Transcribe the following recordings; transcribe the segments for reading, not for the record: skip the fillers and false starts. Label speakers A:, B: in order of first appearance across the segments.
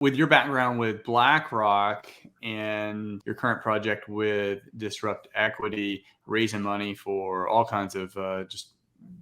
A: with your background with BlackRock and your current project with Disrupt Equity, raising money for all kinds of just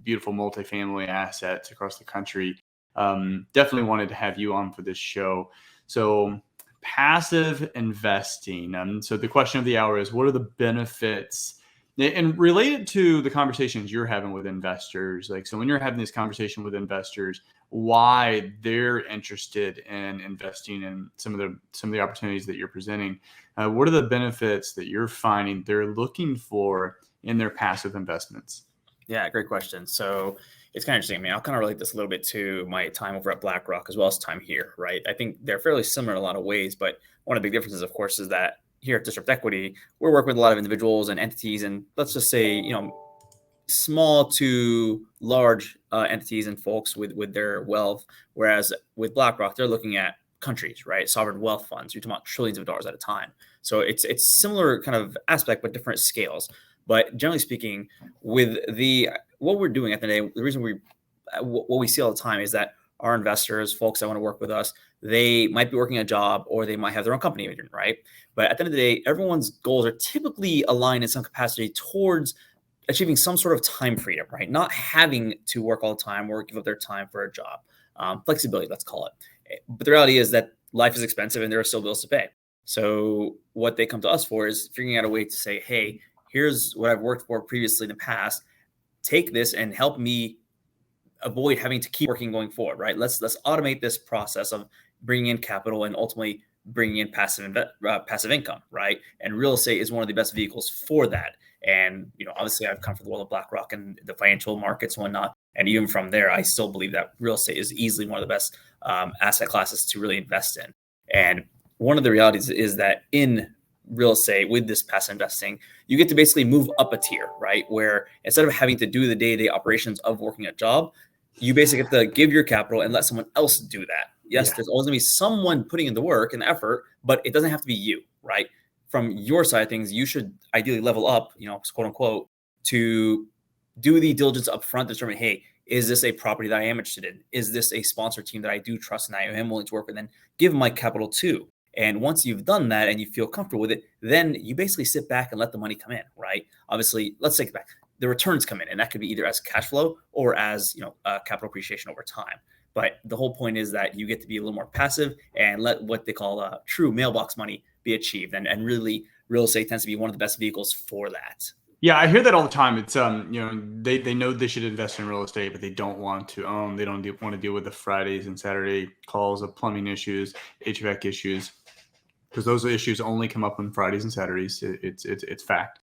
A: beautiful multifamily assets across the country, definitely wanted to have you on for this show. So passive investing. So the question of the hour is, what are the benefits? And related to the conversations you're having with investors, like, so when you're having this conversation with investors, why they're interested in investing in some of the opportunities that you're presenting, what are the benefits that you're finding they're looking for in their passive investments?
B: Yeah, great question. So it's kind of interesting. I mean, I'll kind of relate this a little bit to my time over at BlackRock as well as time here, right? I think they're fairly similar in a lot of ways, but one of the big differences, of course, is that here at Disrupt Equity, we're working with a lot of individuals and entities, and let's just say, small to large entities and folks with their wealth. Whereas with BlackRock, they're looking at countries, right? Sovereign wealth funds. You're talking about trillions of dollars at a time. So it's similar kind of aspect, but different scales. But generally speaking, with what we're doing at the end of the day, the reason what we see all the time is that our investors, folks that want to work with us, they might be working a job or they might have their own company, right? But at the end of the day, everyone's goals are typically aligned in some capacity towards achieving some sort of time freedom, right? Not having to work all the time or give up their time for a job. Flexibility, let's call it. But the reality is that life is expensive and there are still bills to pay. So what they come to us for is figuring out a way to say, hey, here's what I've worked for previously in the past. Take this and help me avoid having to keep working going forward, right? Let's automate this process of bringing in capital and ultimately bringing in passive income, right? And real estate is one of the best vehicles for that. And obviously, I've come from the world of BlackRock and the financial markets and whatnot. And even from there, I still believe that real estate is easily one of the best asset classes to really invest in. And one of the realities is that in real estate with this passive investing, you get to basically move up a tier, right? Where instead of having to do the day-to-day operations of working a job, you basically get to give your capital and let someone else do that. Yes, there's always going to be someone putting in the work and the effort, but it doesn't have to be you, right? From your side of things, you should ideally level up, quote unquote, to do the diligence up front to determine, hey, is this a property that I am interested in? Is this a sponsor team that I do trust and I am willing to work with and give my capital to? And once you've done that and you feel comfortable with it, then you basically sit back and let the money come in, right? Obviously, let's take it back. The returns come in, and that could be either as cash flow or as capital appreciation over time. But the whole point is that you get to be a little more passive and let what they call true mailbox money be achieved. And really, real estate tends to be one of the best vehicles for that.
A: Yeah, I hear that all the time. It's they know they should invest in real estate, but they don't want to own. They don't want to deal with the Fridays and Saturday calls of plumbing issues, HVAC issues, because those issues only come up on Fridays and Saturdays. It's fact.